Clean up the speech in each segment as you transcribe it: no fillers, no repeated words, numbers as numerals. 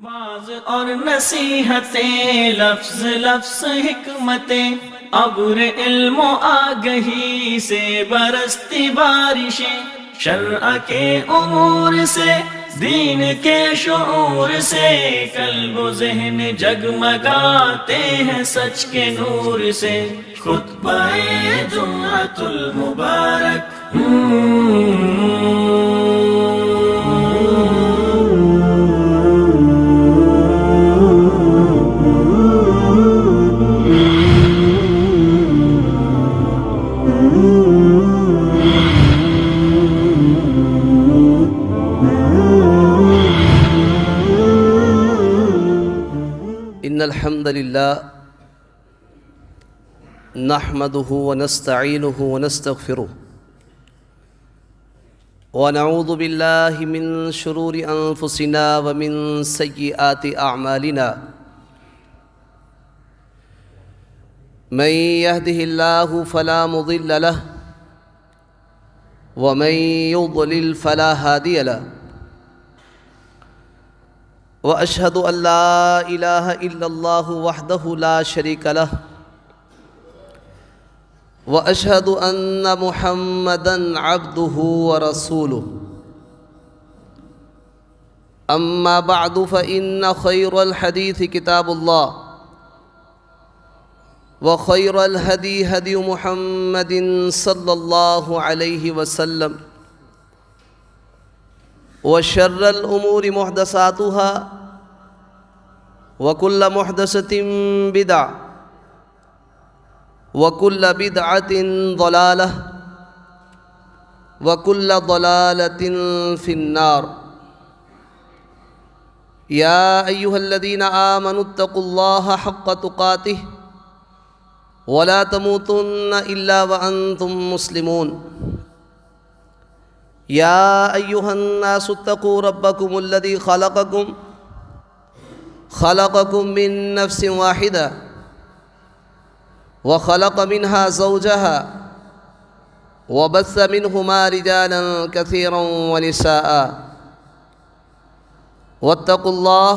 Was اور نصیحتیں، لفظ لفظ حکمتیں، ابر علم و آگہی سے برستی بارشیں، شرع کے امور سے، دین کے شعور سے، قلب و ذہن جگمگاتے ہیں سچ کے نور سے۔ خطبہ جمعۃ المبارک ان الحمد للہ نحمده ونستعینه ونستغفره ونعوذ باللہ من شرور انفسنا ومن سیئات اعمالنا من يهده الله فلا مضل له ومن يضلل فلا هادي له وأشهد أن لا إله إلا الله وحده لا شريك له وأشهد أن محمدًا عبده ورسوله أما بعد فإن خير الحديث كتاب الله وخير الهدي هدي محمد صلى الله عليه وسلم وشر الأمور محدثاتها وكل محدثة بدعة وكل بدعة ضلالة وكل ضلالة في النار يا أيها الذين آمنوا اتقوا الله حق تقاته ولا تموتن إلا وأنتم مسلمون يا أيها الناس اتقوا ربكم الذي خلقكم من نفس واحدة وخلق منها زوجها وبث منهما رجالا كثيرا ونساء واتقوا الله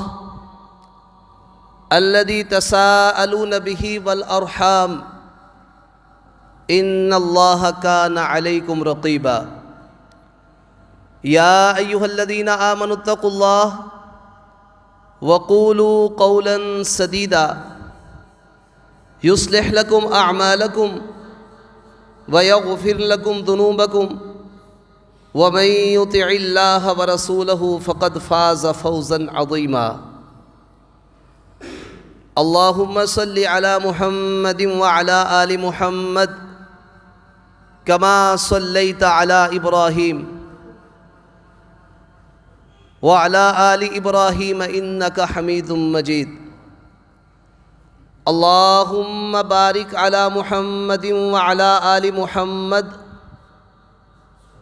الذي تساءلون به والأرحام إن الله كان عليكم رقيبا يا أيها الذين آمنوا اتقوا الله وقولوا قولا سديدا يصلح لكم أعمالكم ويغفر لكم ذنوبكم ومن يطع الله ورسوله فقد فاز فوزا عظيما اللهم صل على محمد وعلى آل محمد كما صليت على إبراهيم وعلى آل إبراهيم إنك حميد مجيد اللهم بارك على محمد وعلى آل محمد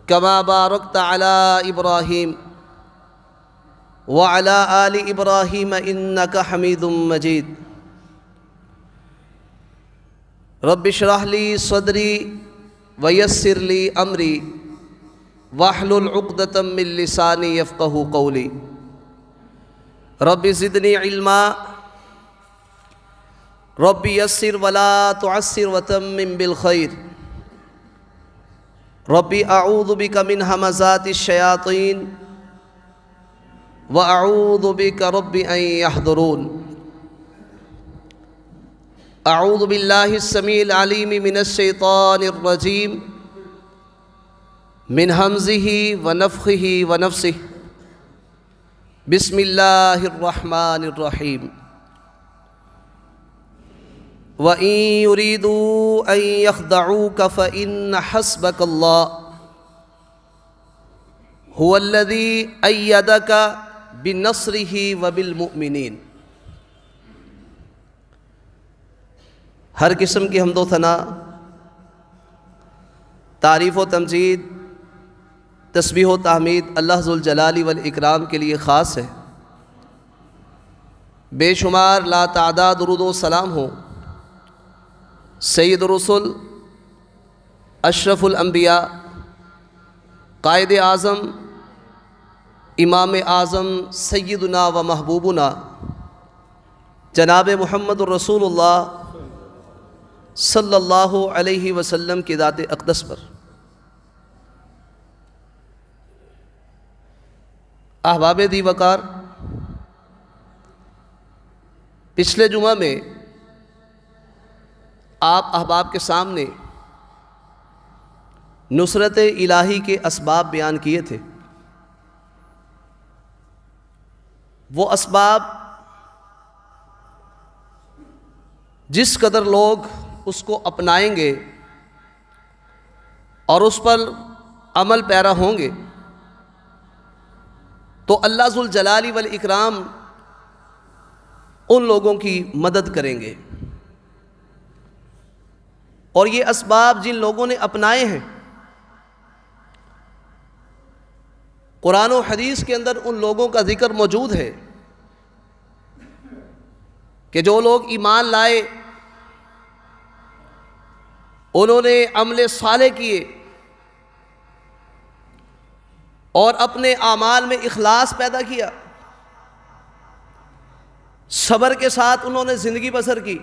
كما باركت على إبراهيم وعلى آل إبراهيم إنك حميد مجيد رب اشرح لي صدري ويسر لي أمري واحلل عقدة من لساني يفقهوا قولي رب زدني علما رب يسر ولا تعسر وتمم بالخير رب أعوذ بك من همزات الشياطين وأعوذ بك رب أن يحضرون أعوذ بالله السميع العليم من الشيطان الرجيم من همزه ونفخه ونفسه بسم الله الرحمن الرحيم وإن يريدوا أن يخدعوك فإن حسبك الله هو الذي أيدك بنصره وبالمؤمنين۔ ہر قسم کی حمد و ثنا، تعریف و تمجید، تسبیح و تحمید اللہ ذوالجلال والاکرام کے لیے خاص ہے۔ بے شمار لا تعداد درود و سلام ہو سید الرسل، اشرف الانبیاء، قائد اعظم امام اعظم سیدنا و محبوبنا جناب محمد الرسول اللہ صلی اللہ علیہ وسلم کی ذات اقدس پر، احباب دی وقار، پچھلے جمعہ میں آپ احباب کے سامنے نصرت الہی کے اسباب بیان کیے تھے۔ وہ اسباب جس قدر لوگ اس کو اپنائیں گے اور اس پر عمل پیرا ہوں گے تو اللہ ذوالجلال والاکرام ان لوگوں کی مدد کریں گے۔ اور یہ اسباب جن لوگوں نے اپنائے ہیں، قرآن و حدیث کے اندر ان لوگوں کا ذکر موجود ہے کہ جو لوگ ایمان لائے، انہوں نے عمل صالح کیے اور اپنے اعمال میں اخلاص پیدا کیا، صبر کے ساتھ انہوں نے زندگی بسر کی،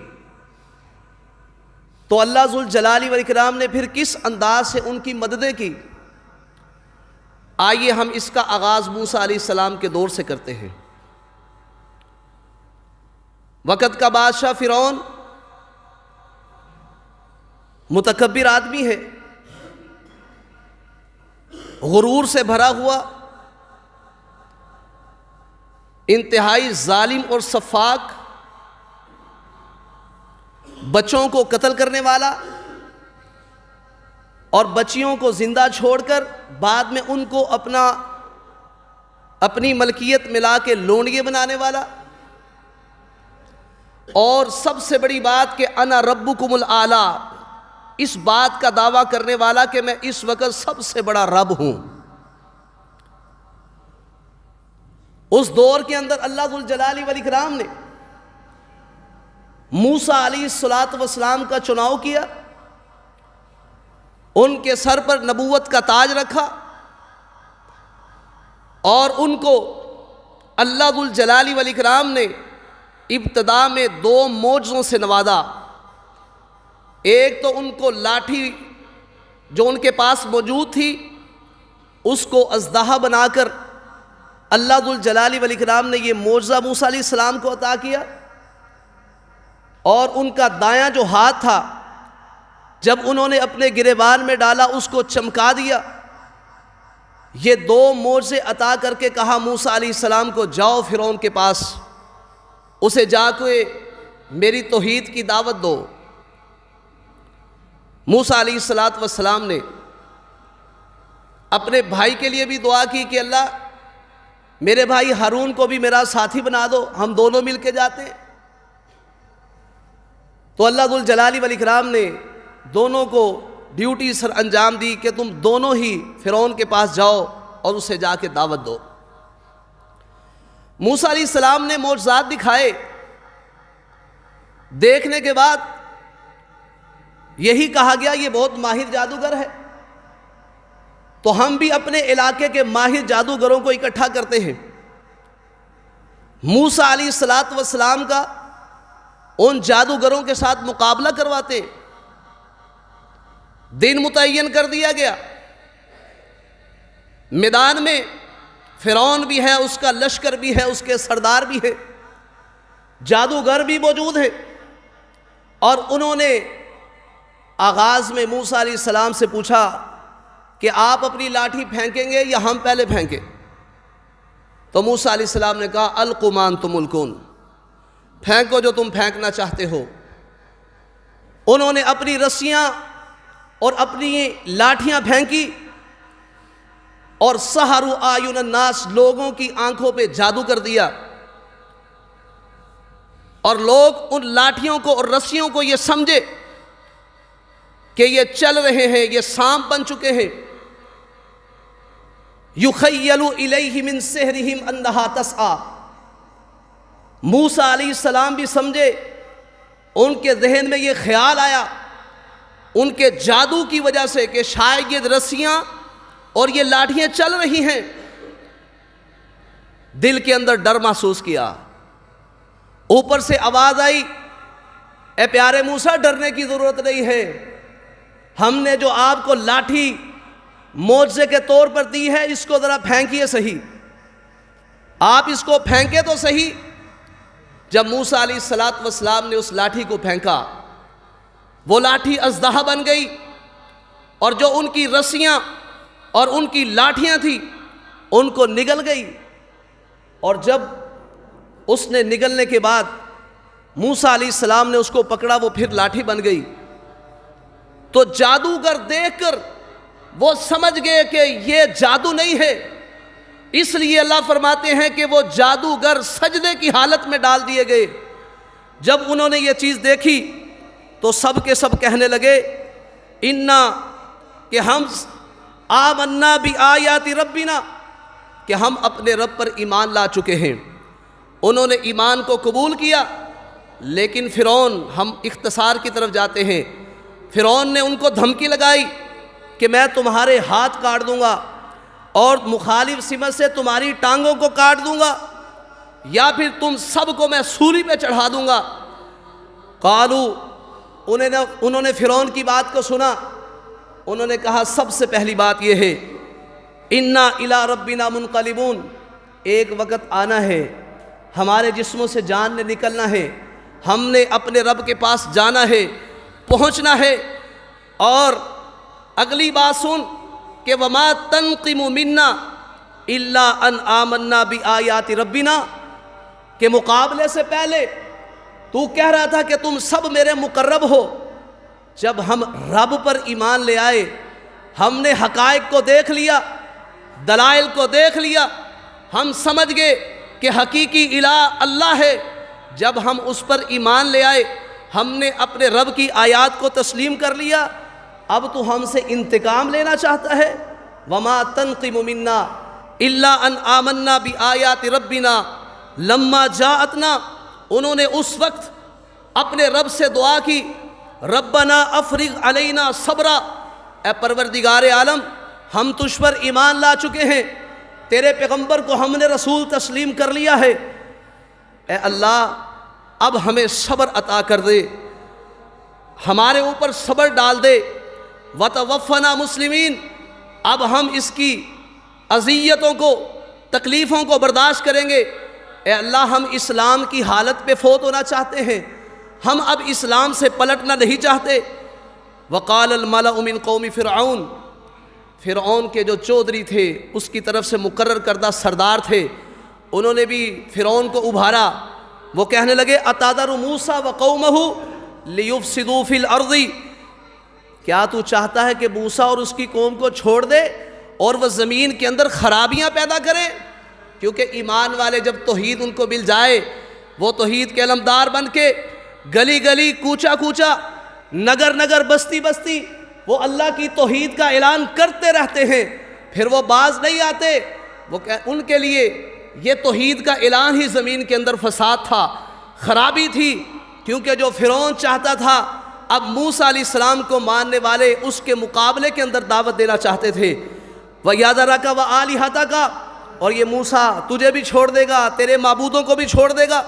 تو اللہ ذوالجلال والاکرام نے پھر کس انداز سے ان کی مددیں کی۔ آئیے ہم اس کا آغاز موسیٰ علیہ السلام کے دور سے کرتے ہیں۔ وقت کا بادشاہ فرعون متکبر آدمی ہے، غرور سے بھرا ہوا، انتہائی ظالم اور سفاک، بچوں کو قتل کرنے والا اور بچیوں کو زندہ چھوڑ کر بعد میں ان کو اپنی ملکیت ملا کے لونڈیے بنانے والا، اور سب سے بڑی بات کہ انا ربکم الاعلی، اس بات کا دعویٰ کرنے والا کہ میں اس وقت سب سے بڑا رب ہوں۔ اس دور کے اندر اللہ ذوالجلال والاکرام نے موسیٰ علیہ السلام کا چناؤ کیا، ان کے سر پر نبوت کا تاج رکھا اور ان کو اللہ ذوالجلال والاکرام نے ابتدا میں 2 معجزوں سے نوازا۔ ایک تو ان کو لاٹھی جو ان کے پاس موجود تھی اس کو اژدہا بنا کر اللہ ذوالجلال والاکرام نے یہ معجزہ موسیٰ علیہ السلام کو عطا کیا، اور ان کا دایاں جو ہاتھ تھا جب انہوں نے اپنے گریبان میں ڈالا اس کو چمکا دیا۔ یہ 2 معجزے عطا کر کے کہا موسیٰ علیہ السلام کو، جاؤ فرعون کے پاس، اسے جا کے میری توحید کی دعوت دو۔ موسیٰ علیہ السلام نے اپنے بھائی کے لیے بھی دعا کی کہ اللہ میرے بھائی ہارون کو بھی میرا ساتھی بنا دو، ہم دونوں مل کے جاتے ہیں۔ تو اللہ ذوالجلال والاکرام نے دونوں کو ڈیوٹی سر انجام دی کہ تم دونوں ہی فرعون کے پاس جاؤ اور اسے جا کے دعوت دو۔ موسیٰ علیہ السلام نے معجزات دکھائے، دیکھنے کے بعد یہی کہا گیا یہ بہت ماہر جادوگر ہے، تو ہم بھی اپنے علاقے کے ماہر جادوگروں کو اکٹھا کرتے ہیں۔ موسیٰ علیہ السلام کا ان جادوگروں کے ساتھ مقابلہ کرواتے، دن متعین کر دیا گیا، میدان میں فرعون بھی ہے، اس کا لشکر بھی ہے، اس کے سردار بھی ہے، جادوگر بھی موجود ہے، اور انہوں نے آغاز میں موسیٰ علیہ السلام سے پوچھا کہ آپ اپنی لاٹھی پھینکیں گے یا ہم پہلے پھینکیں؟ تو موسیٰ علیہ السلام نے کہا القوا ما انتم ملکون، پھینکو جو تم پھینکنا چاہتے ہو۔ انہوں نے اپنی رسیاں اور اپنی لاٹھیاں پھینکی اور سحروا اعین الناس، لوگوں کی آنکھوں پہ جادو کر دیا، اور لوگ ان لاٹھیوں کو اور رسیوں کو یہ سمجھے کہ یہ چل رہے ہیں، یہ سانپ بن چکے ہیں۔ یخیل الیہ من سحرہم انہا تسعی، موسیٰ علیہ السلام بھی سمجھے، ان کے ذہن میں یہ خیال آیا ان کے جادو کی وجہ سے کہ شاید یہ رسیاں اور یہ لاٹھیاں چل رہی ہیں۔ دل کے اندر ڈر محسوس کیا. اوپر سے آواز آئی, اے پیارے موسیٰ ڈرنے کی ضرورت نہیں ہے, ہم نے جو آپ کو لاٹھی معجزے کے طور پر دی ہے اس کو ذرا پھینکیے صحیح, آپ اس کو پھینکے تو صحیح. جب موسیٰ علیہ السلام نے اس لاٹھی کو پھینکا, وہ لاٹھی اژدہا بن گئی, اور جو ان کی رسیاں اور ان کی لاٹھیاں تھیں ان کو نگل گئی. اور جب اس نے نگلنے کے بعد موسیٰ علیہ السلام نے اس کو پکڑا, وہ پھر لاٹھی بن گئی. تو جادوگر دیکھ کر وہ سمجھ گئے کہ یہ جادو نہیں ہے, اس لیے اللہ فرماتے ہیں کہ وہ جادوگر سجدے کی حالت میں ڈال دیے گئے. جب انہوں نے یہ چیز دیکھی تو سب کے سب کہنے لگے انا, کہ ہم آمنا بآیات ربنا, کہ ہم اپنے رب پر ایمان لا چکے ہیں. انہوں نے ایمان کو قبول کیا, لیکن فرعون, ہم اختصار کی طرف جاتے ہیں, فرعون نے ان کو دھمکی لگائی کہ میں تمہارے ہاتھ کاٹ دوں گا اور مخالف سمت سے تمہاری ٹانگوں کو کاٹ دوں گا, یا پھر تم سب کو میں سولی پہ چڑھا دوں گا. قالو, انہوں نے فرعون کی بات کو سنا. انہوں نے کہا سب سے پہلی بات یہ ہے انا الی ربنا منقلبون, ایک وقت آنا ہے, ہمارے جسموں سے جان نے نکلنا ہے, ہم نے اپنے رب کے پاس جانا ہے, پہنچنا ہے. اور اگلی بات سن کہ وما تنقم منا الا ان آمنا بآیات ربنا, کہ مقابلے سے پہلے تو کہہ رہا تھا کہ تم سب میرے مقرب ہو. جب ہم رب پر ایمان لے آئے, ہم نے حقائق کو دیکھ لیا, دلائل کو دیکھ لیا, ہم سمجھ گئے کہ حقیقی الہ اللہ ہے. جب ہم اس پر ایمان لے آئے, ہم نے اپنے رب کی آیات کو تسلیم کر لیا, اب تو ہم سے انتقام لینا چاہتا ہے. وما تنقم منا الا ان آمنا بآیات ربنا لما جاءتنا, انہوں نے اس وقت اپنے رب سے دعا کی ربنا افرغ علینا صبرا, اے پروردگار عالم ہم تجھ پر ایمان لا چکے ہیں, تیرے پیغمبر کو ہم نے رسول تسلیم کر لیا ہے, اے اللہ اب ہمیں صبر عطا کر دے, ہمارے اوپر صبر ڈال دے. وتوفنا مسلمین, اب ہم اس کی اذیتوں کو, تکلیفوں کو برداشت کریں گے. اے اللہ ہم اسلام کی حالت پہ فوت ہونا چاہتے ہیں, ہم اب اسلام سے پلٹنا نہیں چاہتے. وقال الملأ من قوم فرعون, فرعون کے جو چودھری تھے, اس کی طرف سے مقرر کردہ سردار تھے, انہوں نے بھی فرعون کو ابھارا. وہ کہنے لگے اتذر موسیٰ وقومہ لیفسدوا فی الارض, کیا تو چاہتا ہے کہ موسیٰ اور اس کی قوم کو چھوڑ دے اور وہ زمین کے اندر خرابیاں پیدا کرے؟ کیونکہ ایمان والے جب توحید ان کو مل جائے, وہ توحید کے علمدار بن کے گلی گلی, کوچا کوچا, نگر نگر, بستی بستی وہ اللہ کی توحید کا اعلان کرتے رہتے ہیں, پھر وہ باز نہیں آتے. وہ ان کے لیے یہ توحید کا اعلان ہی زمین کے اندر فساد تھا, خرابی تھی. کیونکہ جو فرعون چاہتا تھا, اب موسیٰ علیہ السلام کو ماننے والے اس کے مقابلے کے اندر دعوت دینا چاہتے تھے. وَيَذَرَكَ وَآلِهَتَكَ, اور یہ موسیٰ تجھے بھی چھوڑ دے گا, تیرے معبودوں کو بھی چھوڑ دے گا.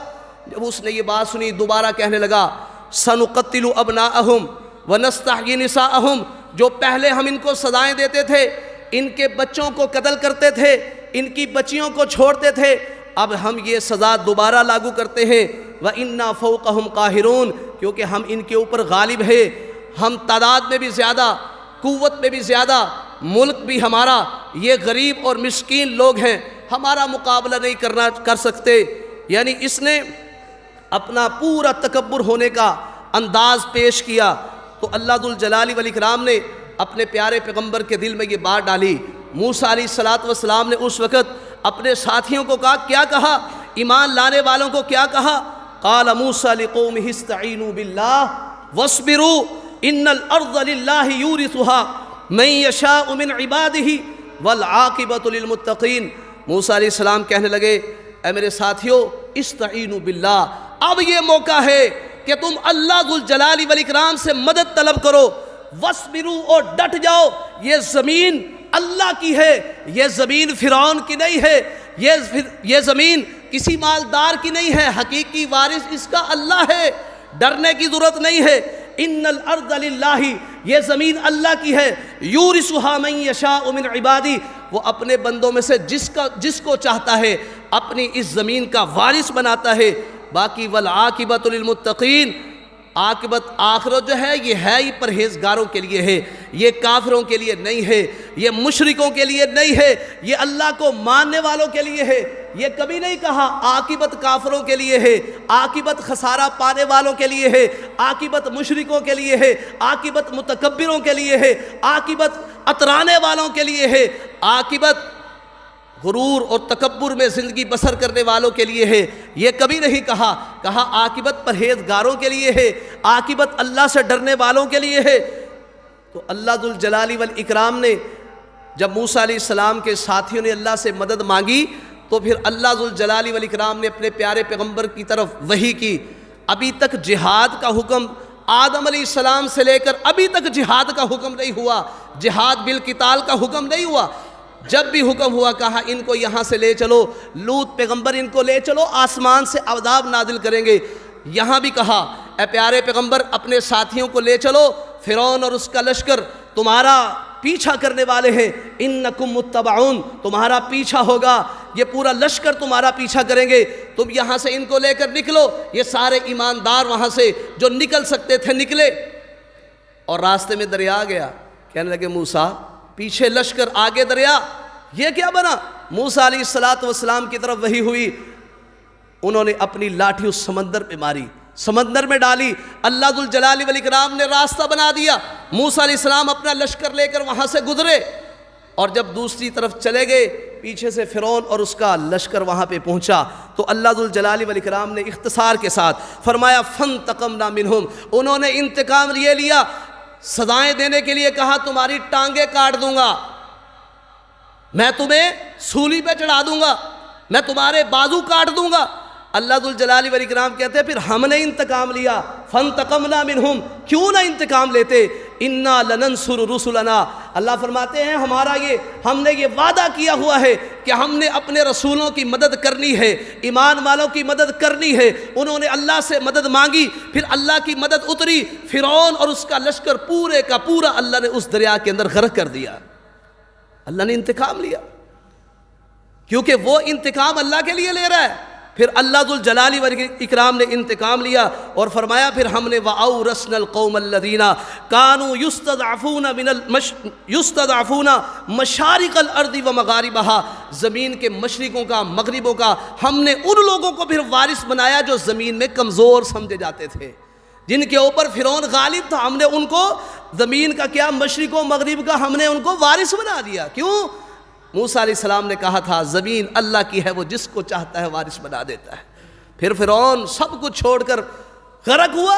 جب اس نے یہ بات سنی, دوبارہ کہنے لگا سَنُقَتِّلُ أَبْنَاءَهُمْ وَنَسْتَحْيِي نِسَاءَهُمْ, جو پہلے ہم ان کو سزائیں دیتے تھے, ان کے بچوں کو قتل کرتے تھے, ان کی بچیوں کو چھوڑتے تھے, اب ہم یہ سزا دوبارہ لاگو کرتے ہیں. وَإِنَّا فَوْقَهُمْ قَاهِرُونَ, کیونکہ ہم ان کے اوپر غالب ہیں, ہم تعداد میں بھی زیادہ, قوت میں بھی زیادہ, ملک بھی ہمارا, یہ غریب اور مسکین لوگ ہیں, ہمارا مقابلہ نہیں کر سکتے. یعنی اس نے اپنا پورا تکبر ہونے کا انداز پیش کیا. تو اللہ ذوالجلال والاکرام نے اپنے پیارے پیغمبر کے دل میں یہ بات ڈالی. موسیٰ علیہ السلام نے اس وقت اپنے ساتھیوں کو کیا کہا, ایمان لانے والوں کو کیا کہا؟ قال موسیٰ لقومہ استعینوا باللہ واصبروا ان الارض للہ یورثها من یشاء من عبادہ والعاقبۃ للمتقین. موسیٰ علیہ السلام کہنے لگے اے میرے ساتھیو استعینوا باللہ, اب یہ موقع ہے کہ تم اللہ ذوالجلال والاکرام سے مدد طلب کرو. وَاصْبِرُوا, اور ڈٹ جاؤ, یہ زمین اللہ کی ہے، یہ زمین فرعون کی نہیں ہے، یہ زمین کسی مالدار کی نہیں ہے، حقیقی وارث اس کا اللہ ہے، ڈرنے کی ضرورت نہیں ہے۔ ان الارض للہ، یہ زمین اللہ کی ہے، یورثھا من یشاء من عبادی، وہ اپنے بندوں میں سے جس کو چاہتا ہے اپنی اس زمین کا وارث بناتا ہے۔ باقی والعاقبۃ للمتقین، عاقبت آخرت جو ہے یہ ہے ہی پرہیزگاروں کے لیے ہے، یہ کافروں کے لیے نہیں ہے، یہ مشرکوں کے لیے نہیں ہے، یہ اللہ کو ماننے والوں کے لیے ہے۔ یہ کبھی نہیں کہا عاقبت کافروں کے لیے ہے، عاقبت خسارہ پانے والوں کے لیے ہے، عاقبت مشرکوں کے لیے ہے، عاقبت متکبروں کے لیے ہے، عاقبت اترانے والوں کے لیے ہے، عاقبت غرور اور تکبر میں زندگی بسر کرنے والوں کے لیے ہے۔ یہ کبھی نہیں کہا عاقبت پرہیزگاروں کے لیے ہے، عاقبت اللہ سے ڈرنے والوں کے لیے ہے۔ تو اللہ ذو الجلال والاکرام نے جب موسیٰ علیہ السلام کے ساتھیوں نے اللہ سے مدد مانگی تو پھر اللہ ذو الجلال والاکرام نے اپنے پیارے پیغمبر کی طرف وحی کی۔ ابھی تک جہاد کا حکم آدم علیہ السلام سے لے کر ابھی تک جہاد کا حکم نہیں ہوا، جہاد بالقتال کا حکم نہیں ہوا۔ جب بھی حکم ہوا کہا ان کو یہاں سے لے چلو، لوط پیغمبر ان کو لے چلو، آسمان سے عذاب نازل کریں گے۔ یہاں بھی کہا اے پیارے پیغمبر اپنے ساتھیوں کو لے چلو، فرعون اور اس کا لشکر تمہارا پیچھا کرنے والے ہیں، انکم متبعون، تمہارا پیچھا ہوگا، یہ پورا لشکر تمہارا پیچھا کریں گے، تم یہاں سے ان کو لے کر نکلو۔ یہ سارے ایماندار وہاں سے جو نکل سکتے تھے نکلے، اور راستے میں دریا آ گیا۔ کہنے لگے موسیٰ پیچھے لشکر آگے دریا، یہ کیا بنا؟ موسیٰ علیہ السلام کی طرف وحی ہوئی، انہوں نے اپنی لاٹھی اس سمندر پہ ماری، سمندر میں ڈالی، اللہ ذو الجلال والاکرام نے راستہ بنا دیا۔ موسیٰ علیہ السلام اپنا لشکر لے کر وہاں سے گزرے، اور جب دوسری طرف چلے گئے پیچھے سے فرعون اور اس کا لشکر وہاں پہ پہنچا تو اللہ ذو الجلال والاکرام نے اختصار کے ساتھ فرمایا فانتقمنا منہم، انہوں نے انتقام یہ لیا، سزائیں دینے کے لیے کہا تمہاری ٹانگیں کاٹ دوں گا، میں تمہیں سولی پہ چڑھا دوں گا، میں تمہارے بازو کاٹ دوں گا۔ اللہ ذو الجلال والاکرام کہتے ہیں پھر ہم نے انتقام لیا، فانتقمنا منہم، کیوں نہ انتقام لیتے، انا لننصر رسلنا، اللہ فرماتے ہیں ہم نے یہ وعدہ کیا ہوا ہے کہ ہم نے اپنے رسولوں کی مدد کرنی ہے، ایمان والوں کی مدد کرنی ہے۔ انہوں نے اللہ سے مدد مانگی، پھر اللہ کی مدد اتری، فرعون اور اس کا لشکر پورے کا پورا اللہ نے اس دریا کے اندر غرق کر دیا۔ اللہ نے انتقام لیا، کیونکہ وہ انتقام اللہ کے لیے لے رہا ہے۔ پھر اللہ ذو الجلال والاکرام نے انتقام لیا اور فرمایا پھر ہم نے وَأَوْرَثْنَا الْقَوْمَ الَّذِينَ كَانُوا يُسْتَضْعَفُونَ مَشَارِقَ الْأَرْضِ وَمَغَارِبَهَا، زمین کے مشرقوں کا مغربوں کا ہم نے ان لوگوں کو پھر وارث بنایا جو زمین میں کمزور سمجھے جاتے تھے، جن کے اوپر فرعون غالب تھا، ہم نے ان کو زمین کا کیا مشرق و مغرب کا ہم نے ان کو وارث بنا دیا۔ کیوں؟ موسیٰ علیہ السلام نے کہا تھا زمین اللہ کی ہے، وہ جس کو چاہتا ہے وارث بنا دیتا ہے۔ پھر فرعون سب کچھ چھوڑ کر غرق ہوا،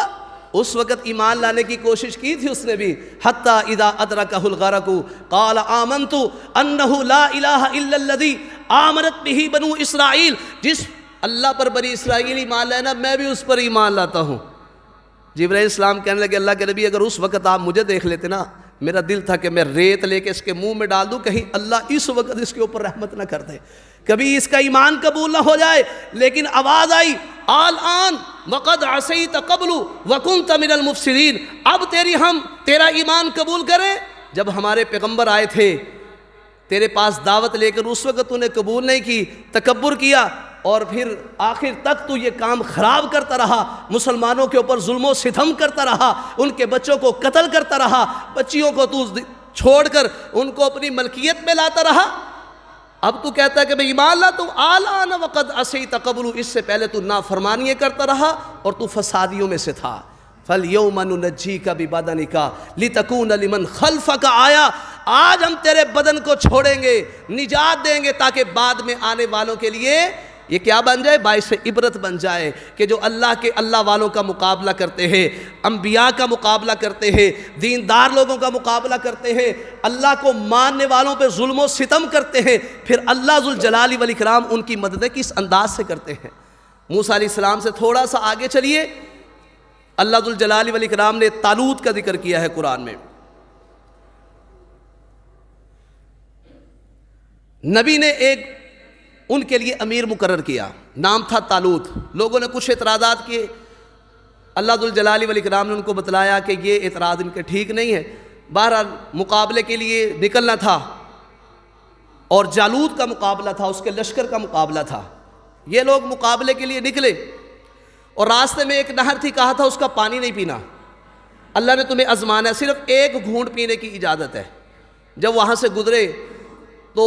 اس وقت ایمان لانے کی کوشش کی تھی اس نے بھی، حتیٰ اذا ادرکہ الغرق قال آمنت انہ لا الہ الا الذی آمنت بہ بنو اسرائیل، جس اللہ پر بنی اسرائیل ایمان لانا میں بھی اس پر ایمان لاتا ہوں۔ جبرائیل السلام کہنے لگے اللہ کے نبی اگر اس وقت آپ مجھے دیکھ لیتے نا، میرا دل تھا کہ میں ریت لے کے اس کے منہ میں ڈال دوں، کہیں اللہ اس وقت اس کے اوپر رحمت نہ کر دے، کبھی اس کا ایمان قبول نہ ہو جائے۔ لیکن آواز آئی الآن وقد عصیت قبل وکنت من المفسدین، اب تیرا ایمان قبول کریں۔ جب ہمارے پیغمبر آئے تھے تیرے پاس دعوت لے کر، اس وقت تو نے قبول نہیں کی، تکبر کیا، اور پھر آخر تک تو یہ کام خراب کرتا رہا، مسلمانوں کے اوپر ظلم و ستم کرتا رہا، ان کے بچوں کو قتل کرتا رہا، بچیوں کو تو چھوڑ کر ان کو اپنی ملکیت میں لاتا رہا۔ اب تو کہتا ہے کہ میں ایمان لاتا ہوں، آلان وقد عصیت قبل، اس سے پہلے تو نافرمانیاں کرتا رہا اور تو فسادیوں میں سے تھا۔ فَالْيَوْمَ نُنَجِّيكَ بِبَدَنِكَ لِتَكُونَ لِمَنْ خَلْفَكَ آیا، آج ہم تیرے بدن کو چھوڑیں گے، نجات دیں گے، تاکہ بعد میں آنے والوں کے لیے یہ کیا بن جائے، باعث عبرت بن جائے کہ جو اللہ والوں کا مقابلہ کرتے ہیں، انبیاء کا مقابلہ کرتے ہیں، دیندار لوگوں کا مقابلہ کرتے ہیں، اللہ کو ماننے والوں پہ ظلم و ستم کرتے ہیں، پھر اللہ ذو الجلال والاکرام ان کی مدد کس انداز سے کرتے ہیں۔ موسیٰ علیہ السلام سے تھوڑا سا آگے چلیے، اللہ ذو الجلال والاکرام نے طالوت کا ذکر کیا ہے قرآن میں۔ نبی نے ایک ان کے لیے امیر مقرر کیا، نام تھا طالوت۔ لوگوں نے کچھ اعتراضات کیے، اللہ ذوالجلال والاکرام نے ان کو بتلایا کہ یہ اعتراض ان کے ٹھیک نہیں ہے۔ بہرحال مقابلے کے لیے نکلنا تھا، اور جالوت کا مقابلہ تھا، اس کے لشکر کا مقابلہ تھا۔ یہ لوگ مقابلے کے لیے نکلے، اور راستے میں ایک نہر تھی، کہا تھا اس کا پانی نہیں پینا، اللہ نے تمہیں آزمانا ہے، صرف ایک گھونٹ پینے کی اجازت ہے۔ جب وہاں سے گزرے تو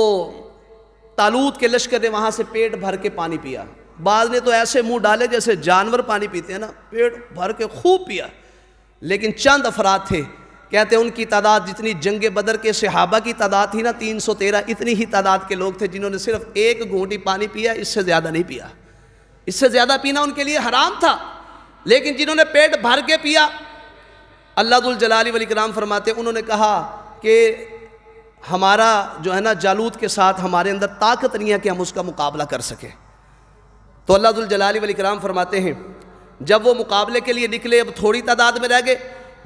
طالوت کے لشکر نے وہاں سے پیٹ بھر کے پانی پیا۔ بعض نے تو ایسے منہ ڈالے جیسے جانور پانی پیتے ہیں نا، پیٹ بھر کے خوب پیا۔ لیکن چند افراد تھے، کہتے ہیں ان کی تعداد جتنی جنگ بدر کے صحابہ کی تعداد تھی نا 313، اتنی ہی تعداد کے لوگ تھے جنہوں نے صرف ایک گھونٹ ہی پانی پیا، اس سے زیادہ نہیں پیا۔ اس سے زیادہ پینا ان کے لیے حرام تھا، لیکن جنہوں نے پیٹ بھر کے پیا، اللہ ذوالجلال والاکرام فرماتے انہوں نے کہا کہ ہمارا جو ہے نا جالوت کے ساتھ ہمارے اندر طاقت نہیں ہے کہ ہم اس کا مقابلہ کر سکیں۔ تو اللہ ذوالجلال والاکرام فرماتے ہیں جب وہ مقابلے کے لیے نکلے، اب تھوڑی تعداد میں رہ گئے،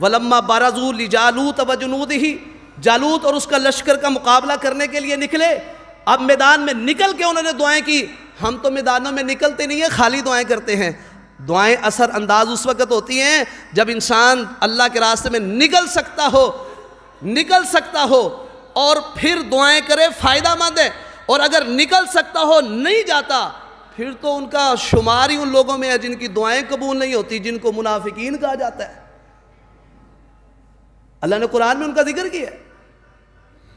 وَلَمَّا بَارَزُوا لِجَالُوتَ وَجُنُودِهِ، جالوت اور اس کا لشکر کا مقابلہ کرنے کے لیے نکلے۔ اب میدان میں نکل کے انہوں نے دعائیں کی۔ ہم تو میدانوں میں نکلتے نہیں ہیں، خالی دعائیں کرتے ہیں۔ دعائیں اثر انداز اس وقت ہوتی ہیں جب انسان اللہ کے راستے میں نکل سکتا ہو اور پھر دعائیں کرے، فائدہ مند ہے۔ اور اگر نکل سکتا ہو نہیں جاتا، پھر تو ان کا شمار ہی ان لوگوں میں ہے جن کی دعائیں قبول نہیں ہوتی، جن کو منافقین کہا جاتا ہے۔ اللہ نے قرآن میں ان کا ذکر کیا ہے۔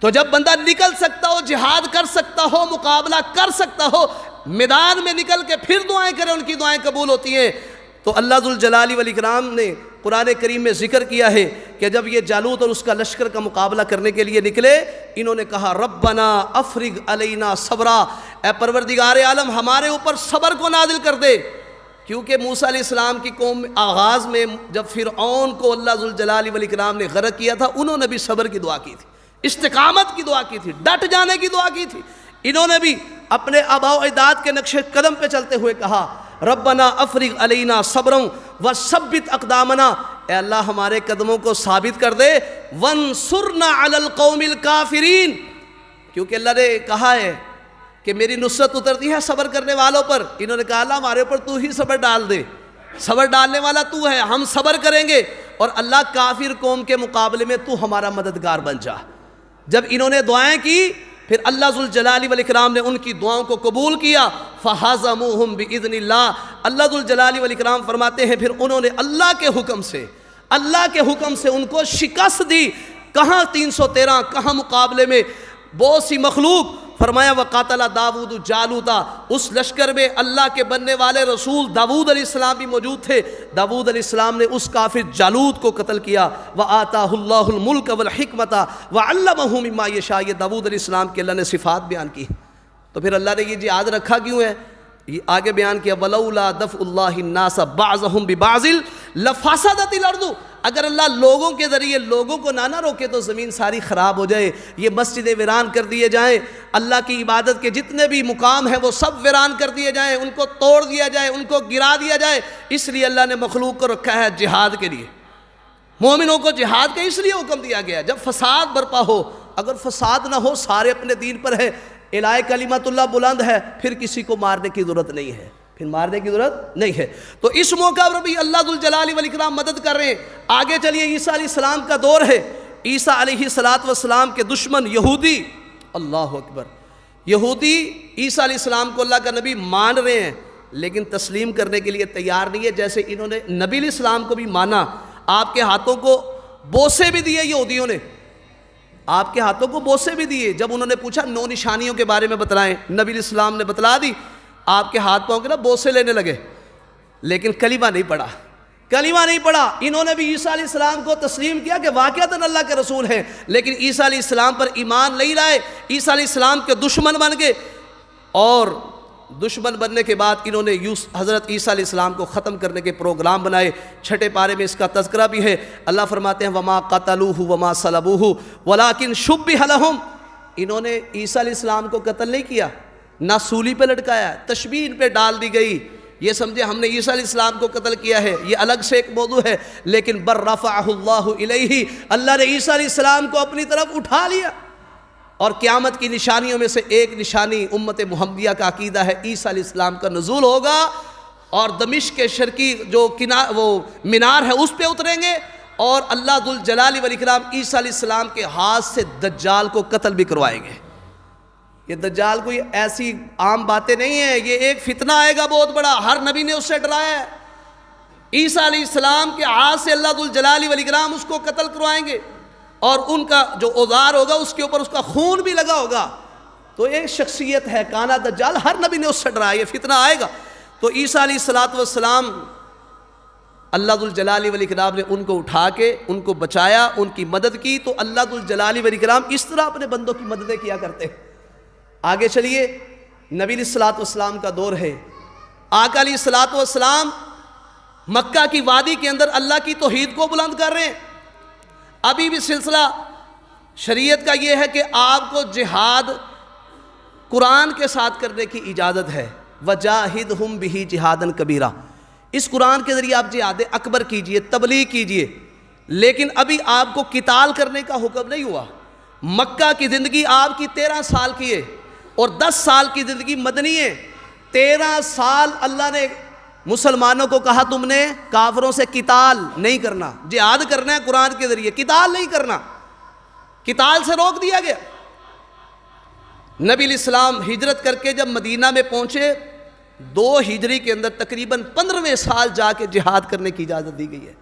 تو جب بندہ نکل سکتا ہو، جہاد کر سکتا ہو، مقابلہ کر سکتا ہو، میدان میں نکل کے پھر دعائیں کرے، ان کی دعائیں قبول ہوتی ہیں۔ تو اللہ ذوالجلال والاکرام نے قرآن کریم میں ذکر کیا ہے کہ جب یہ جالوت اور اس کا لشکر کا مقابلہ کرنے کے لیے نکلے، انہوں نے کہا ربنا افرغ علینا صبرا، اے پروردگار عالم ہمارے اوپر صبر کو نازل کر دے۔ کیونکہ موسیٰ علیہ السلام کی قوم آغاز میں جب فرعون کو اللہ ذوالجلال والاکرام نے غرق کیا تھا، انہوں نے بھی صبر کی دعا کی تھی، استقامت کی دعا کی تھی، ڈٹ جانے کی دعا کی تھی۔ انہوں نے بھی اپنے آباء و اجداد کے نقش قدم پہ چلتے ہوئے کہا ربنا افرغ علینا صبرا وثبت اقدامنا، اے اللہ ہمارے قدموں کو ثابت کر دے، وانصرنا علی القوم الکافرین، کیونکہ اللہ نے کہا ہے کہ میری نصرت اترتی ہے صبر کرنے والوں پر۔ انہوں نے کہا اللہ ہمارے اوپر تو ہی صبر ڈال دے، صبر ڈالنے والا تو ہے، ہم صبر کریں گے، اور اللہ کافر قوم کے مقابلے میں تو ہمارا مددگار بن جا۔ جب انہوں نے دعائیں کی، پھر اللہ ذوالجلال والاکرام نے ان کی دعاؤں کو قبول کیا، فَحَزَمُوهُمْ بِإِذْنِ اللَّهِ، اللہ ذوالجلال والاکرام فرماتے ہیں پھر انہوں نے اللہ کے حکم سے ان کو شکست دی۔ کہاں 313، کہاں مقابلے میں بہت سی مخلوق۔ فرمایا وَقَاتَلَ داؤد جالوتا، اس لشکر میں اللہ کے بننے والے رسول داؤد علیہ السلام بھی موجود تھے۔ داؤد علیہ السلام نے اس کافر جالوت کو قتل کیا۔ وَآتَاهُ اللَّهُ الْمُلْكَ وَالْحِكْمَةَ وَعَلَّمَهُ مِمَّا يَشَاءُ، یہ داؤد علیہ السلام کے اللہ نے صفات بیان کی۔ تو پھر اللہ نے یہ جہاد رکھا کیوں ہے؟ یہ آگے بیان کیا وَلَوْلَا دَفْعُ اللَّهِ النَّاسَ بَعْضَهُمْ بِبَعْضٍ لَفَسَدَتِ الْأَرْضُ، اگر اللہ لوگوں کے ذریعے لوگوں کو نہ روکے تو زمین ساری خراب ہو جائے، یہ مسجدیں ویران کر دیے جائیں، اللہ کی عبادت کے جتنے بھی مقام ہیں وہ سب ویران کر دیے جائیں، ان کو توڑ دیا جائے، ان کو گرا دیا جائے۔ اس لیے اللہ نے مخلوق کو رکھا ہے جہاد کے لیے، مومنوں کو جہاد کا اس لیے حکم دیا گیا جب فساد برپا ہو۔ اگر فساد نہ ہو، سارے اپنے دین پر ہے، الہ کلمت اللہ بلند ہے، پھر کسی کو مارنے کی ضرورت نہیں ہے، تو اس موقع پر بھی اللہ ذوالجلال والاکرام مدد کر رہے ہیں۔ آگے چلیے، عیسیٰ علیہ السلام کا دور ہے۔ عیسیٰ علیہ السلام کے دشمن یہودی، اللہ اکبر، یہودی عیسیٰ علیہ السلام کو اللہ کا نبی مان رہے ہیں لیکن تسلیم کرنے کے لیے تیار نہیں ہے۔ جیسے انہوں نے نبی علیہ السلام کو بھی مانا، آپ کے ہاتھوں کو بوسے بھی دیے، یہودیوں نے آپ کے ہاتھوں کو بوسے بھی دیے۔ جب انہوں نے پوچھا 9 نشانیوں کے بارے میں بتلائیں، نبی علیہ السلام نے بتلا دی، آپ کے ہاتھ پاؤں کے نا بوسے لینے لگے، لیکن کلمہ نہیں پڑھا۔ انہوں نے بھی عیسیٰ علیہ السلام کو تسلیم کیا کہ واقعتاً اللہ کے رسول ہیں، لیکن عیسیٰ علیہ السلام پر ایمان نہیں لائے، عیسیٰ علیہ السلام کے دشمن بن گئے۔ اور دشمن بننے کے بعد انہوں نے حضرت عیسیٰ علیہ السلام کو ختم کرنے کے پروگرام بنائے۔ 6 پارے میں اس کا تذکرہ بھی ہے۔ اللہ فرماتے ہیں وَمَا قَتَلُوهُ وَمَا صَلَبُوهُ وَلَٰكِن شُبِّهَ لَهُمْ، انہوں نے عیسیٰ علیہ السلام کو قتل نہیں کیا، نہ سولی پہ لٹکایا، تشبیہ ان پہ ڈال دی گئی، یہ سمجھے ہم نے عیسیٰ علیہ السلام کو قتل کیا ہے، یہ الگ سے ایک موضوع ہے، لیکن بر رفعہ اللہ الیہ، اللہ نے عیسیٰ علیہ السلام کو اپنی طرف اٹھا لیا۔ اور قیامت کی نشانیوں میں سے ایک نشانی امت محمدیہ کا عقیدہ ہے عیسیٰ علیہ السلام کا نزول ہوگا، اور دمشق کے شرقی جو وہ مینار ہے اس پہ اتریں گے، اور اللہ ذوالجلال والاکرام عیسیٰ علیہ السلام کے ہاتھ سے دجال کو قتل بھی کروائیں گے۔ یہ دجال کوئی ایسی عام باتیں نہیں ہیں، یہ ایک فتنہ آئے گا بہت بڑا، ہر نبی نے اس سے ڈرایا ہے۔ عیسیٰ علیہ السلام کے ہاتھ سے اللہ ذوالجلال والاکرام اس کو قتل کروائیں گے، اور ان کا جو اوزار ہوگا اس کے اوپر اس کا خون بھی لگا ہوگا۔ تو ایک شخصیت ہے کانا دجال، ہر نبی نے اس سے ڈرایا، یہ فتنہ آئے گا۔ تو عیسیٰ علیہ السلام اللہ ذوالجلال والاکرام نے ان کو اٹھا کے ان کو بچایا، ان کی مدد کی۔ تو اللہ ذوالجلال والاکرام اس طرح اپنے بندوں کی مددیں کیا کرتے ہیں۔ آگے چلیے، نبی علیہ السلام کا دور ہے، آقا علیہ السلام مکہ کی وادی کے اندر اللہ کی توحید کو بلند کر رہے ہیں۔ ابھی بھی سلسلہ شریعت کا یہ ہے کہ آپ کو جہاد قرآن کے ساتھ کرنے کی اجازت ہے، وَجَاهِدْهُمْ بِهِ جِهَادًا كَبِيرًا، اس قرآن کے ذریعے آپ جہاد اکبر کیجئے، تبلیغ کیجئے، لیکن ابھی آپ کو قتال کرنے کا حکم نہیں ہوا۔ مکہ کی زندگی آپ کی 13 سال کی ہے، اور 10 سال کی زندگی مدنی ہے۔ 13 سال اللہ نے مسلمانوں کو کہا تم نے کافروں سے قتال نہیں کرنا، جہاد کرنا ہے قرآن کے ذریعے، قتال نہیں کرنا، قتال سے روک دیا گیا۔ نبی علیہ السلام ہجرت کر کے جب مدینہ میں پہنچے، 2 ہجری کے اندر تقریباً 15ویں سال جا کے جہاد کرنے کی اجازت دی گئی ہے۔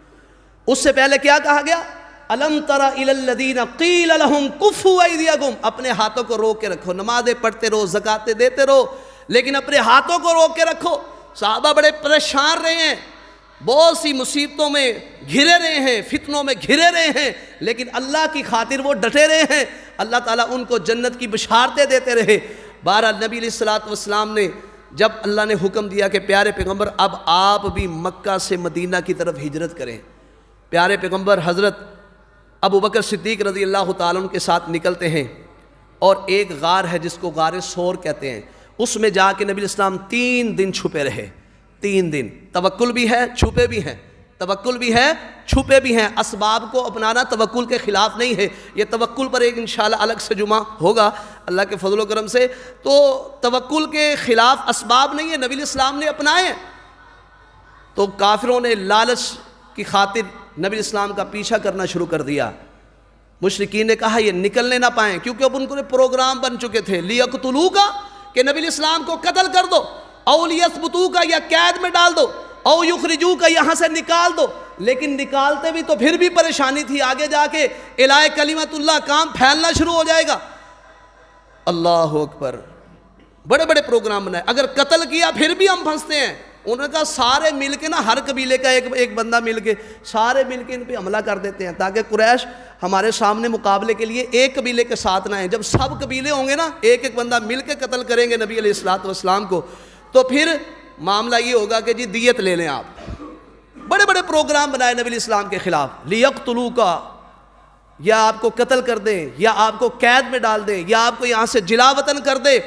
اس سے پہلے کیا کہا گیا؟ الم تر الی الذین قیل لهم کفوا ایدیکم، اپنے ہاتھوں کو روک کے رکھو، نمازیں پڑھتے رہو، زکاتیں دیتے رہو، لیکن اپنے ہاتھوں کو روک کے رکھو۔ صحابہ بڑے پریشان رہے ہیں، بہت سی مصیبتوں میں گھرے رہے ہیں، فتنوں میں گھرے رہے ہیں، لیکن اللہ کی خاطر وہ ڈٹے رہے ہیں۔ اللہ تعالیٰ ان کو جنت کی بشارتیں دیتے رہے۔ بہرحال نبی علیہ السلام نے جب اللہ نے حکم دیا کہ پیارے پیغمبر اب آپ بھی مکہ سے مدینہ کی طرف ہجرت کریں، پیارے پیغمبر حضرت ابو بکر صدیق رضی اللہ تعالیٰ عنہ کے ساتھ نکلتے ہیں، اور ایک غار ہے جس کو غار سور کہتے ہیں، اس میں جا کے نبی علیہ السلام 3 دن چھپے رہے۔ 3 دن توکل بھی ہے، چھپے بھی ہیں، توکل بھی ہے، چھپے بھی ہیں۔ اسباب کو اپنانا توکل کے خلاف نہیں ہے، یہ توکل پر ایک انشاءاللہ الگ سے جمعہ ہوگا اللہ کے فضل و کرم سے۔ تو توکل کے خلاف اسباب نہیں ہے، نبی علیہ السلام نے اپنائے ہیں۔ تو کافروں نے لالچ کی خاطر نبی علیہ السلام کا پیچھا کرنا شروع کر دیا۔ مشرکین نے کہا یہ نکلنے نہ پائیں، کیونکہ اب ان کو پروگرام بن چکے تھے، لیقتلوک، کہ نبی علیہ السلام کو قتل کر دو، او لیثبتوک، یا قید میں ڈال دو، او یخرجوک، یہاں سے نکال دو۔ لیکن نکالتے بھی تو پھر بھی پریشانی تھی، آگے جا کے الہ کلمت اللہ کام پھیلنا شروع ہو جائے گا۔ اللہ اکبر، بڑے بڑے پروگرام بنائے، اگر قتل کیا پھر بھی ہم پھنستے ہیں۔ انہوں نے کہا سارے مل کے نا، ہر قبیلے کا ایک بندہ مل کے، سارے مل کے ان پہ حملہ کر دیتے ہیں، تاکہ قریش ہمارے سامنے مقابلے کے لیے ایک قبیلے کے ساتھ نہ ہیں۔ جب سب قبیلے ہوں گے نا، ایک ایک بندہ مل کے قتل کریں گے نبی علیہ السلام کو، تو پھر معاملہ یہ ہوگا کہ جی دیت لے لیں آپ۔ بڑے بڑے پروگرام بنائے نبی علیہ السلام کے خلاف، لیقتلوک، یا آپ کو قتل کر دیں، یا آپ کو قید میں ڈال دیں، یا آپ کو یہاں سے جلا وطن کر دے۔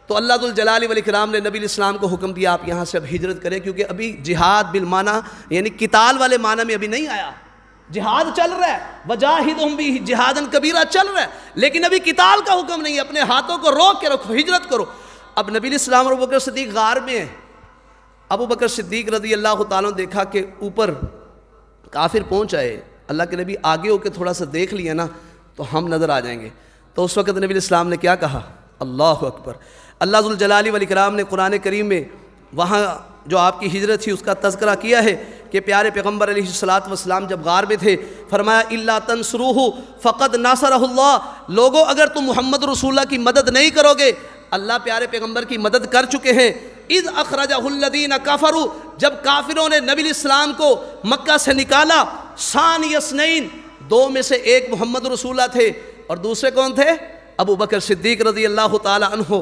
تو اللہ ذوالجلال والاکرام نے نبی علیہ السلام کو حکم دیا آپ یہاں سے اب ہجرت کریں، کیونکہ ابھی جہاد بالمعنی یعنی قتال والے معنی میں ابھی نہیں آیا۔ جہاد چل رہا ہے، وجاہدہم بھی جہاداً کبیرہ چل رہا ہے، لیکن ابھی قتال کا حکم نہیں ہے۔ اپنے ہاتھوں کو روک کے رکھو، ہجرت کرو۔ اب نبی علیہ السلام اور ابو بکر صدیق غار میں ہیں۔ ابو بکر صدیق رضی اللہ تعالیٰ نے دیکھا کہ اوپر کافر پہنچ آئے، اللہ کے نبی آگے ہو کے تھوڑا سا دیکھ لیا نا تو ہم نظر آ جائیں گے۔ تو اس وقت نبی علیہ السلام نے کیا کہا؟ اللہ اکبر۔ اللہ ذوالجلال والاکرام نے قرآن کریم میں وہاں جو آپ کی ہجرت تھی اس کا تذکرہ کیا ہے کہ پیارے پیغمبر علیہ السلام جب غار میں تھے فرمایا الا تنصروہ فقد ناصرہ اللہ، لوگوں اگر تم محمد رسول اللہ کی مدد نہیں کرو گے، اللہ پیارے پیغمبر کی مدد کر چکے ہیں۔ اذ اخرجہ الذین کفروا، جب کافروں نے نبی علیہ السلام کو مکہ سے نکالا، ثانی اثنین، 2 میں سے ایک محمد رسول اللہ تھے اور دوسرے کون تھے؟ ابو بکر صدیق رضی اللہ تعالی عنہ۔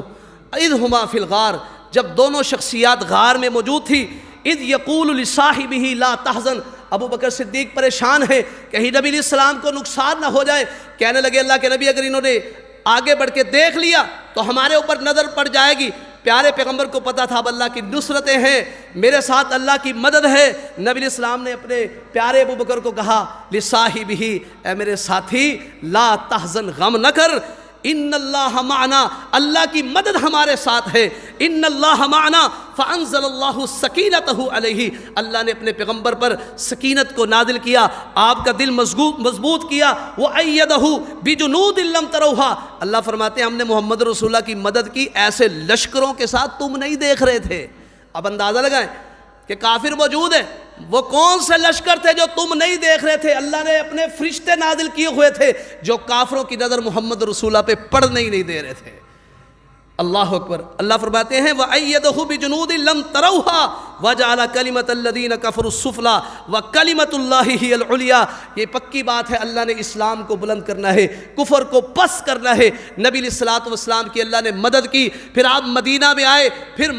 اذ ہما فی الغار، جب دونوں شخصیات غار میں موجود تھی، اذ یقول لصاحبہ لا تحزن، ابو بکر صدیق پریشان ہے کہیں نبی علیہ السلام کو نقصان نہ ہو جائے، کہنے لگے اللہ کے نبی اگر انہوں نے آگے بڑھ کے دیکھ لیا تو ہمارے اوپر نظر پڑ جائے گی۔ پیارے پیغمبر کو پتا تھا اب اللہ کی نصرتیں ہیں، میرے ساتھ اللہ کی مدد ہے۔ نبی علیہ السلام نے اپنے پیارے ابو بکر کو کہا لصاحبہ، اے میرے ساتھی لا تحزن، غم نہ کر، ان اللہ معنا، اللہ کی مدد ہمارے ساتھ ہے، ان اللہ معنا فانزل اللہ سکینتہ علیہ، اللہ نے اپنے پیغمبر پر سکینت کو نازل کیا، آپ کا دل مضبوط کیا، وَأَيَّدَهُ بِجُنُودٍ لَّمْ تَرَوْهَا، اللہ فرماتے ہیں ہم نے محمد رسول اللہ کی مدد کی ایسے لشکروں کے ساتھ تم نہیں دیکھ رہے تھے۔ اب اندازہ لگائیں کہ کافر موجود ہیں، وہ کون سے لشکر تھے جو تم نہیں دیکھ رہے تھے؟ اللہ نے اپنے فرشتے نازل کیے ہوئے تھے جو کافروں کی نظر محمد رسول اللہ پہ پڑنے ہی نہیں دے رہے تھے۔ اللہ اکبر۔ اللہ فرماتے ہیں وَأَيَّدَهُ بِجُنُودٍ لَّمْ تَرَوْهَا وَجَعَلَ كَلِمَةَ الَّذِينَ كَفَرُوا السُّفْلَىٰ وَكَلِمَةُ اللَّهِ هِيَ الْعُلْيَا، یہ پکی بات ہے، اللہ نے اسلام کو بلند کرنا ہے، کفر کو پس کرنا ہے۔ نبی علیہ الصلوۃ والسلام کی اللہ نے مدد کی، پھر آپ مدینہ میں آئے، پھر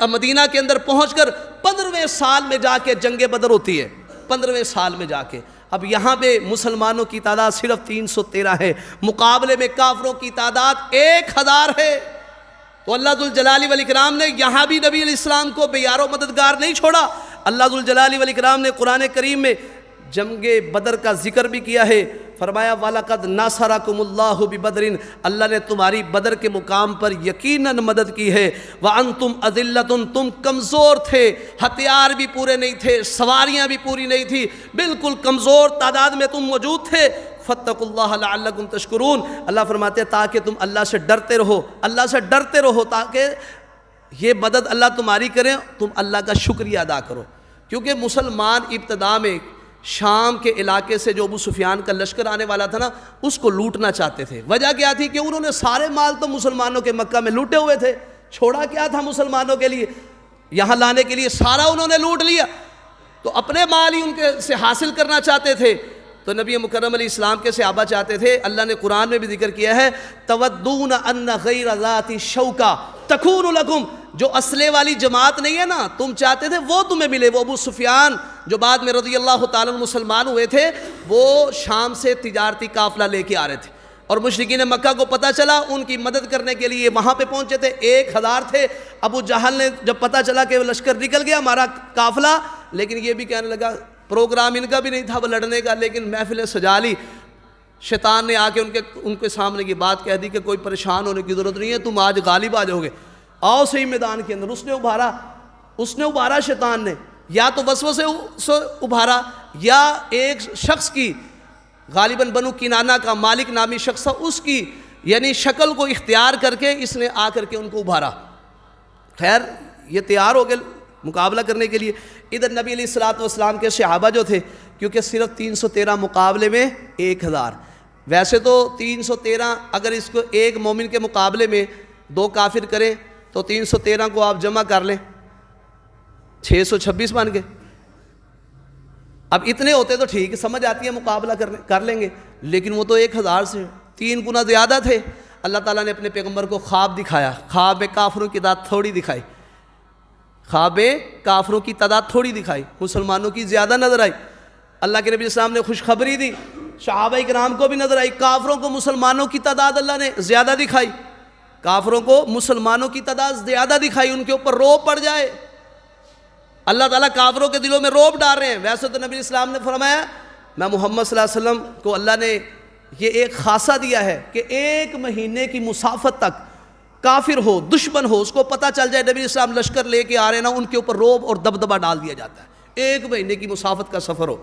مدینہ کے اندر پہنچ کر 15ویں سال میں جا کے جنگ بدر ہوتی ہے، 15ویں سال میں جا کے۔ اب یہاں پہ مسلمانوں کی تعداد صرف 313 ہے، مقابلے میں کافروں کی تعداد 1000 ہے۔ تو اللہ ذوالجلال والاکرام نے یہاں بھی نبی علیہ السلام کو بے یار و مددگار نہیں چھوڑا۔ اللہ ذوالجلال والاکرام نے قرآن کریم میں جنگ بدر کا ذکر بھی کیا ہے، فرمایا وَلَقَدْ نَصَرَكُمُ اللَّهُ بِبَدْرٍ، اللہ نے تمہاری بدر کے مقام پر یقیناً مدد کی ہے، وَأَنْتُمْ أَذِلَّةٌ، تم کمزور تھے، ہتھیار بھی پورے نہیں تھے، سواریاں بھی پوری نہیں تھی، بالکل کمزور تعداد میں تم موجود تھے، فَاتَّقُوا اللَّهَ لَعَلَّكُمْ تَشْكُرُونَ، اللہ فرماتے ہیں تاکہ تم اللہ سے ڈرتے رہو، اللہ سے ڈرتے رہو، تاکہ یہ مدد اللہ تمہاری کریں، تم اللہ کا شکریہ ادا کرو۔ کیونکہ مسلمان ابتدا میں شام کے علاقے سے جو ابو سفیان کا لشکر آنے والا تھا نا، اس کو لوٹنا چاہتے تھے۔ وجہ کیا تھی کہ انہوں نے سارے مال تو مسلمانوں کے مکہ میں لوٹے ہوئے تھے، چھوڑا کیا تھا مسلمانوں کے لیے؟ یہاں لانے کے لیے سارا انہوں نے لوٹ لیا، تو اپنے مال ہی ان کے سے حاصل کرنا چاہتے تھے۔ تو نبی مکرم علیہ السلام کے صحابہ چاہتے تھے، اللہ نے قرآن میں بھی ذکر کیا ہے تودون ان غیر ذات شوکا تکون لکم، جو اسلحے والی جماعت نہیں ہے نا، تم چاہتے تھے وہ تمہیں ملے۔ وہ ابو سفیان جو بعد میں رضی اللہ تعالیٰ عنہ مسلمان ہوئے تھے، وہ شام سے تجارتی قافلہ لے کے آ رہے تھے، اور مشرکین مکہ کو پتہ چلا، ان کی مدد کرنے کے لیے وہاں پہ پہنچے تھے، 1000 تھے۔ ابو جہل نے جب پتہ چلا کہ وہ لشکر نکل گیا ہمارا قافلہ، لیکن یہ بھی کہنے لگا پروگرام ان کا بھی نہیں تھا وہ لڑنے کا، لیکن محفل سجا لی۔ شیطان نے آ کے ان کے سامنے یہ بات کہہ دی کہ کوئی پریشان ہونے کی ضرورت نہیں ہے، تم آج غالب آ جاؤ گے، آؤ صحیح میدان کے اندر۔ اس نے ابھارا شیطان نے، یا تو وسوسے سے ابھارا، یا ایک شخص کی غالباً بنو کنانہ کا مالک نامی شخص تھا، اس کی یعنی شکل کو اختیار کر کے اس نے آ کر کے ان کو ابھارا۔ خیر یہ تیار ہو گئے مقابلہ کرنے کے لیے۔ ادھر نبی علیہ الصلوۃ والسلام کے صحابہ جو تھے، کیونکہ صرف 313 مقابلے میں 1000، ویسے تو 313 اگر اس کو ایک مومن کے مقابلے میں 2 کافر کریں تو 313 کو آپ جمع کر لیں، 626 بن گئے۔ اب اتنے ہوتے تو ٹھیک سمجھ آتی ہے مقابلہ کر لیں گے، لیکن وہ تو 1000 سے 3 گنا زیادہ تھے۔ اللہ تعالیٰ نے اپنے پیغمبر کو خواب دکھایا، خواب میں کافروں کی تعداد تھوڑی دکھائی، خواب میں کافروں کی تعداد تھوڑی دکھائی، مسلمانوں کی زیادہ نظر آئی۔ اللہ کے نبی السلام نے خوشخبری دی، صحابہ کرام کو بھی نظر آئی، کافروں کو مسلمانوں کی تعداد اللہ نے زیادہ دکھائی، کافروں کو مسلمانوں کی تعداد زیادہ دکھائی، ان کے اوپر روب پڑ جائے۔ اللہ تعالیٰ کافروں کے دلوں میں روب ڈال رہے ہیں۔ ویسے تو نبی اسلام نے فرمایا، میں محمد صلی اللہ علیہ وسلم کو اللہ نے یہ ایک خاصہ دیا ہے کہ 1 مہینے کی مسافت تک کافر ہو، دشمن ہو، اس کو پتہ چل جائے نبی اسلام لشکر لے کے آ رہے ہیں نا، ان کے اوپر روب اور دبدبہ ڈال دیا جاتا ہے۔ 1 مہینے کی مسافت کا سفر ہو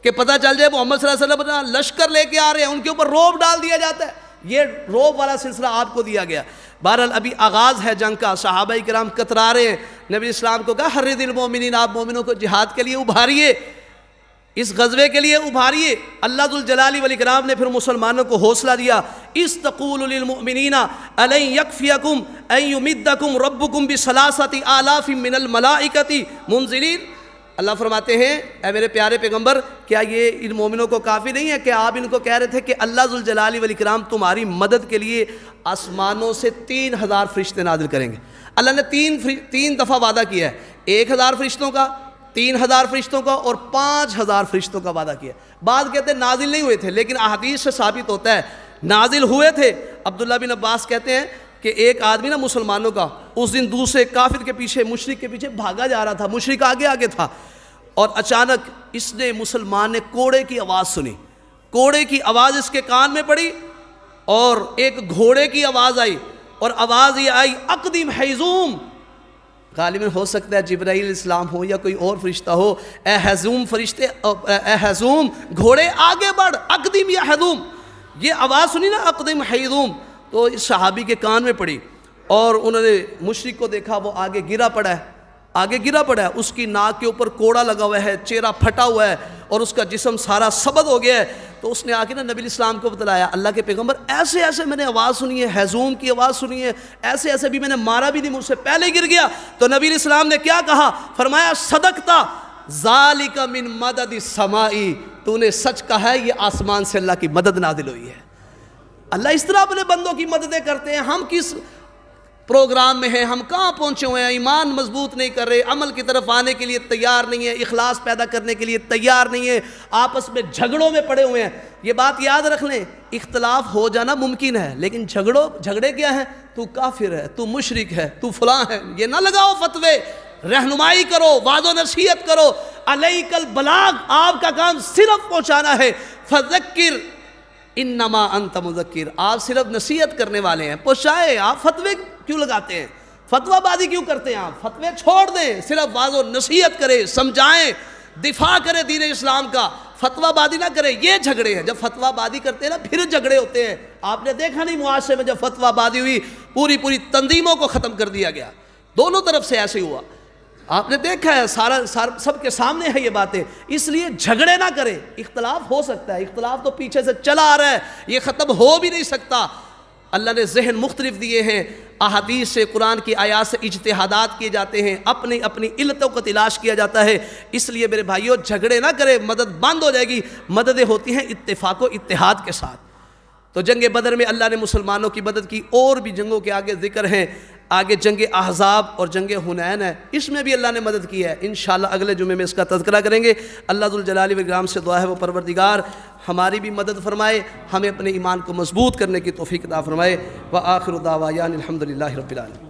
کہ پتہ چل جائے محمد صلی اللہ علیہ وسلم لشکر لے کے آ رہے ہیں، ان کے اوپر روب ڈال دیا جاتا ہے۔ یہ روب والا سلسلہ آپ کو دیا گیا۔ بہرحال ابھی آغاز ہے جنگ کا، صحابہ کرام کترا رہے ہیں، نبی اسلام کو کہا حرِّضِ الْمُؤْمِنِينَ، آپ مومنوں کو جہاد کے لیے ابھاریے، اس غزوے کے لیے ابھاریے۔ اللہ ذوالجلال والاکرام نے پھر مسلمانوں کو حوصلہ دیا، اِسْتَقُولُ لِلْمُؤْمِنِينَ أَلَنْ يَكْفِيَكُمْ أَنْ يُمِدَّكُمْ رَبُّكُمْ بِثَلَاثَةِ آلَافٍ مِّنَ الْمَلَائِكَةِ مُنزِلِينَ۔ اللہ فرماتے ہیں اے میرے پیارے پیغمبر، کیا یہ ان مومنوں کو کافی نہیں ہے کہ آپ ان کو کہہ رہے تھے کہ اللہ ذوالجلال والاکرام تمہاری مدد کے لیے آسمانوں سے 3000 فرشتے نازل کریں گے۔ اللہ نے 3 دفعہ وعدہ کیا ہے، 1000 فرشتوں کا، 3000 فرشتوں کا اور 5000 فرشتوں کا وعدہ کیا۔ بعض کہتے ہیں نازل نہیں ہوئے تھے، لیکن احادیث سے ثابت ہوتا ہے نازل ہوئے تھے۔ عبداللہ بن عباس کہتے ہیں کہ ایک آدمی نا مسلمانوں کا اس دن دوسرے کافر کے پیچھے، مشرک کے پیچھے بھاگا جا رہا تھا، مشرک آگے آگے تھا، اور اچانک مسلمان نے کوڑے کی آواز سنی، کوڑے کی آواز اس کے کان میں پڑی، اور ایک گھوڑے کی آواز آئی اور آواز یہ آئی اقدم حیزوم، غالباً ہو سکتا ہے جبرائیل علیہ السلام ہو یا کوئی اور فرشتہ ہو، اے حیزوم فرشتے، اے حیزوم گھوڑے آگے بڑھ، اقدم یا حیزوم، یہ آواز سنی نا اقدم حیزوم، تو اس صحابی کے کان میں پڑی اور انہوں نے مشرک کو دیکھا وہ آگے گرا پڑا ہے، آگے گرا پڑا ہے، اس کی ناک کے اوپر کوڑا لگا ہوا ہے، چہرہ پھٹا ہوا ہے اور اس کا جسم سارا سبد ہو گیا ہے۔ تو اس نے آ کے نا نبی الاسلام کو بتلایا، اللہ کے پیغمبر ایسے ایسے میں نے آواز سنی ہے، حیزوم کی آواز سنی ہے، ایسے ایسے بھی میں نے مارا بھی نہیں، مجھ سے پہلے گر گیا۔ تو نبی الاسلام نے کیا کہا؟ فرمایا صدقتا ذالک من مدد السمائی، تو نے سچ کہا ہے، یہ آسمان سے اللہ کی مدد نازل ہوئی ہے۔ اللہ اس طرح اپنے بندوں کی مددیں کرتے ہیں۔ ہم کس پروگرام میں ہیں، ہم کہاں پہنچے ہوئے ہیں، ایمان مضبوط نہیں کر رہے، عمل کی طرف آنے کے لیے تیار نہیں ہے، اخلاص پیدا کرنے کے لیے تیار نہیں ہے، آپس میں جھگڑوں میں پڑے ہوئے ہیں۔ یہ بات یاد رکھ لیں، اختلاف ہو جانا ممکن ہے، لیکن جھگڑے کیا ہیں؟ تو کافر ہے، تو مشرک ہے، تو فلاں ہے، یہ نہ لگاؤ فتوے، رہنمائی کرو، وعظ و نصیحت کرو۔ علیک البلاغ، آپ کا کام صرف پہنچانا ہے، فذکر انما انت مذکر، آپ صرف نصیحت کرنے والے ہیں، پہنچائے۔ آپ فتوے کیوں لگاتے ہیں؟ فتوہ بازی کیوں کرتے ہیں؟ آپ فتوے چھوڑ دیں، صرف واضح و نصیحت کریں، سمجھائیں، دفاع کریں دین اسلام کا، فتوہ بازی نہ کریں۔ یہ جھگڑے ہیں، جب فتوہ بازی کرتے ہیں نا پھر جھگڑے ہوتے ہیں۔ آپ نے دیکھا نہیں معاشرے میں جب فتوہ بازی ہوئی پوری تنظیموں کو ختم کر دیا گیا، دونوں طرف سے ایسے ہوا، آپ نے دیکھا ہے، سب کے سامنے ہے یہ باتیں۔ اس لیے جھگڑے نہ کریں، اختلاف ہو سکتا ہے، اختلاف تو پیچھے سے چلا آ رہا ہے، یہ ختم ہو بھی نہیں سکتا۔ اللہ نے ذہن مختلف دیے ہیں، احادیث سے، قرآن کی آیات سے اجتہادات کیے جاتے ہیں، اپنی علتوں کو تلاش کیا جاتا ہے۔ اس لیے میرے بھائیوں جھگڑے نہ کریں، مدد بند ہو جائے گی۔ مددیں ہوتی ہیں اتفاق و اتحاد کے ساتھ۔ تو جنگ بدر میں اللہ نے مسلمانوں کی مدد کی، اور بھی جنگوں کے آگے ذکر ہیں، آگے جنگ احزاب اور جنگ حنین ہے، اس میں بھی اللہ نے مدد کی ہے۔ انشاءاللہ اگلے جمعے میں اس کا تذکرہ کریں گے۔ اللہ ذوالجلال والاکرام سے دعا ہے وہ پروردگار ہماری بھی مدد فرمائے، ہمیں اپنے ایمان کو مضبوط کرنے کی توفیق عطا فرمائے۔ وآخر دعوانا الحمدللہ رب العالمین۔